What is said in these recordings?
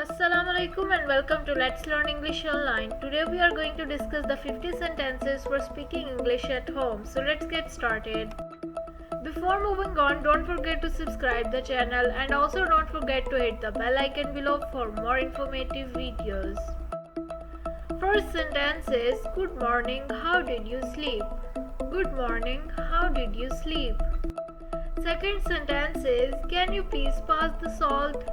Assalamualaikum and welcome to Let's Learn English Online. Today we are going to discuss the 50 sentences for speaking English at home. So let's get started. Before moving on, don't forget to subscribe the channel and also don't forget to hit the bell icon below for more informative videos. First sentence is good morning, how did you sleep? Good morning, how did you sleep? Second sentence is can you please pass the salt?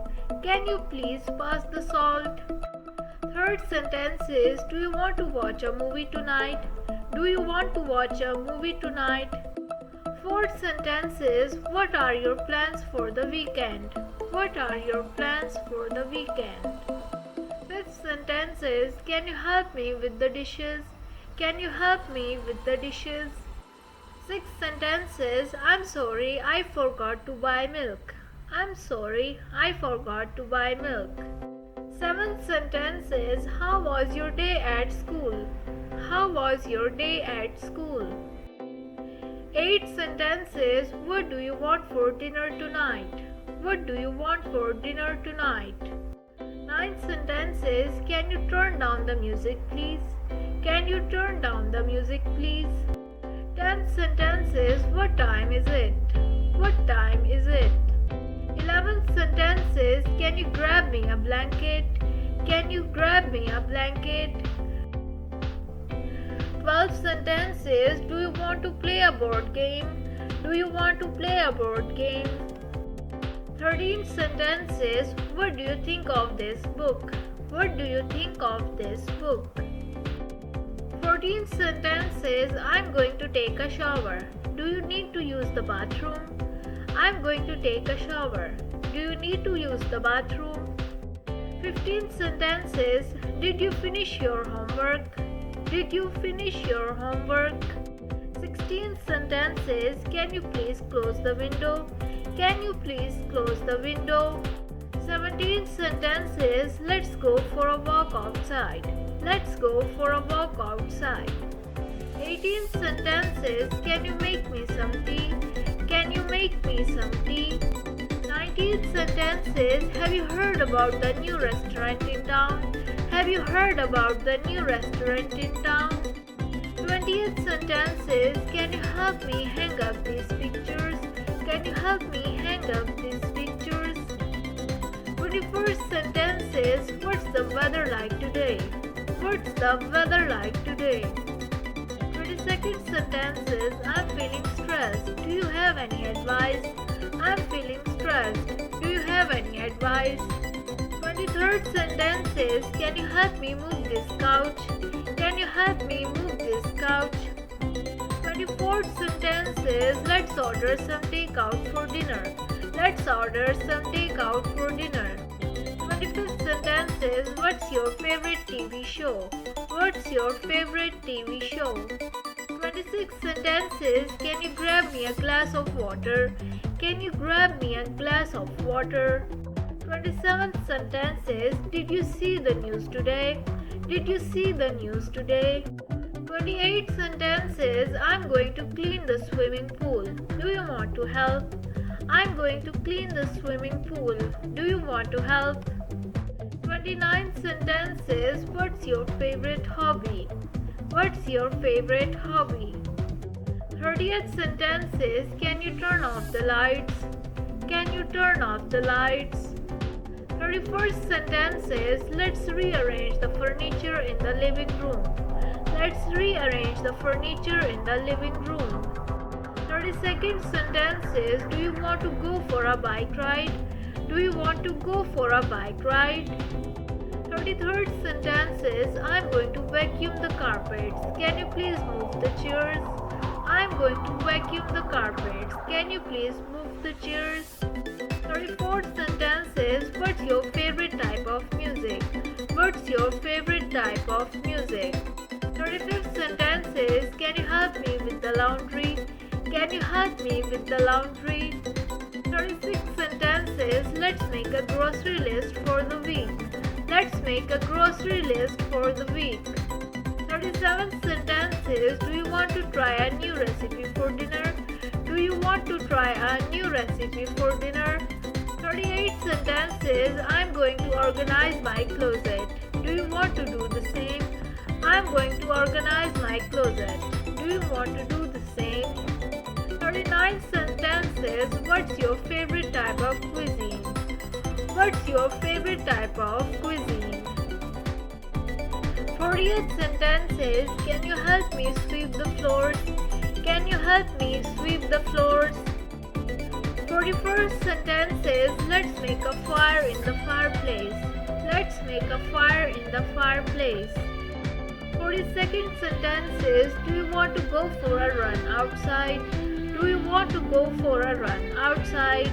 Can you please pass the salt? Third sentence is do you want to watch a movie tonight? Do you want to watch a movie tonight? Fourth sentence is what are your plans for the weekend? What are your plans for the weekend? Fifth sentence is can you help me with the dishes? Can you help me with the dishes? Sixth sentence is I'm sorry, I forgot to buy milk. I'm sorry, I forgot to buy milk. Seventh sentence is how was your day at school? How was your day at school? Eighth sentence is what do you want for dinner tonight? What do you want for dinner tonight? Ninth sentence is can you turn down the music please? Can you turn down the music please? Tenth sentence is what time is it? What time is it? 11th sentence is can you grab me a blanket? Can you grab me a blanket? 12th sentence is do you want to play a board game? Do you want to play a board game? 13th sentence is what do you think of this book? What do you think of this book? 14th sentence is I'm going to take a shower. Do you need to use the bathroom? I'm going to take a shower. Do you need to use the bathroom? 15th sentence is did you finish your homework? Did you finish your homework? 16th sentence is can you please close the window? Can you please close the window? 17th sentence is let's go for a walk outside. Let's go for a walk outside. 18th sentence is can you make me some tea? Can you make me some tea? 19th sentence is have you heard about the new restaurant in town? Have you heard about the new restaurant in town? 20th sentence is can you help me hang up these pictures? Can you help me hang up these pictures? 21st sentence is what's the weather like today? What's the weather like today? 22nd sentence is I'm feeling stressed. Do you have any advice? I'm feeling stressed. Do you have any advice? 23rd sentence is can you help me move this couch? Can you help me move this couch? 24th sentence is let's order some takeout for dinner. Let's order some takeout for dinner. 25th sentence is what's your favorite TV show? What's your favorite TV show? 26th sentence is can you grab me a glass of water? Can you grab me a glass of water? 27th sentence is did you see the news today? Did you see the news today? 28th sentence is I'm going to clean the swimming pool. Do you want to help? I'm going to clean the swimming pool. Do you want to help? 29th sentence is what's your favorite hobby? What's your favorite hobby? 30th sentence is can you turn off the lights? Can you turn off the lights? 31st sentence is let's rearrange the furniture in the living room. Let's rearrange the furniture in the living room. 32nd sentence is do you want to go for a bike ride? Do you want to go for a bike ride? 33rd sentence is I'm going to vacuum the carpets. Can you please move the chairs? I'm going to vacuum the carpets. Can you please move the chairs? 34th sentence is what's your favorite type of music? What's your favorite type of music? 35th sentence is can you help me with the laundry? Can you help me with the laundry? 36th sentence is let's make a grocery list for the week. Let's make a grocery list for the week. 37th sentence is do you want to try a new recipe for dinner? Do you want to try a new recipe for dinner? 38th sentence is I'm going to organize my closet. Do you want to do the same? I'm going to organize my closet. Do you want to do the same? 39 sentences. What's your favorite type of cuisine? What's your favorite type of cuisine? 48 sentences. Can you help me sweep the floors? Can you help me sweep the floors? 41st sentences. Let's make a fire in the fireplace. Let's make a fire in the fireplace. 42nd sentences. Do you want to go for a run outside? Do you want to go for a run outside?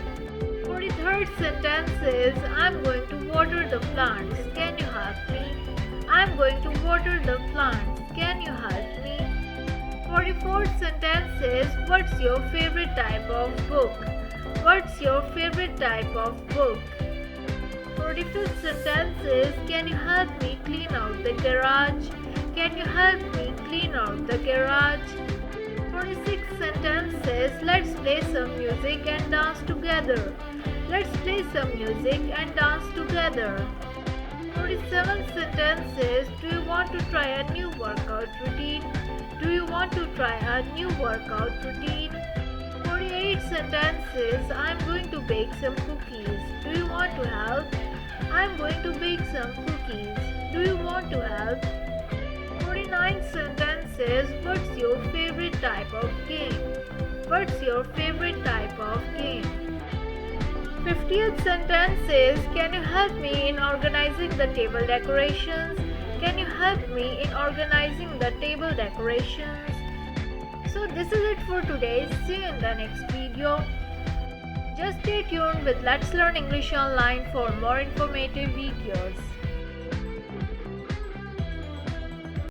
43rd sentences. I'm going to water the plants. Can you help me? I'm going to water the plants. Can you help me? 44th sentences. What's your favorite type of book? What's your favorite type of book? 45th sentences. Can you help me clean out the garage? Can you help me clean out the garage? 46 sentences. Let's play some music and dance together. Let's play some music and dance together. 47 sentences. Do you want to try a new workout routine? Do you want to try a new workout routine? 48 sentences. I'm going to bake some cookies. Do you want to help? I'm going to bake some cookies. Do you want to help? 49 sentences. What's your favorite type of game? What's your favorite type of game? 50th sentences. Can you help me in organizing the table decorations? Can you help me in organizing the table decorations? So this is it for today. See you in the next video. Just stay tuned with Let's Learn English Online for more informative videos.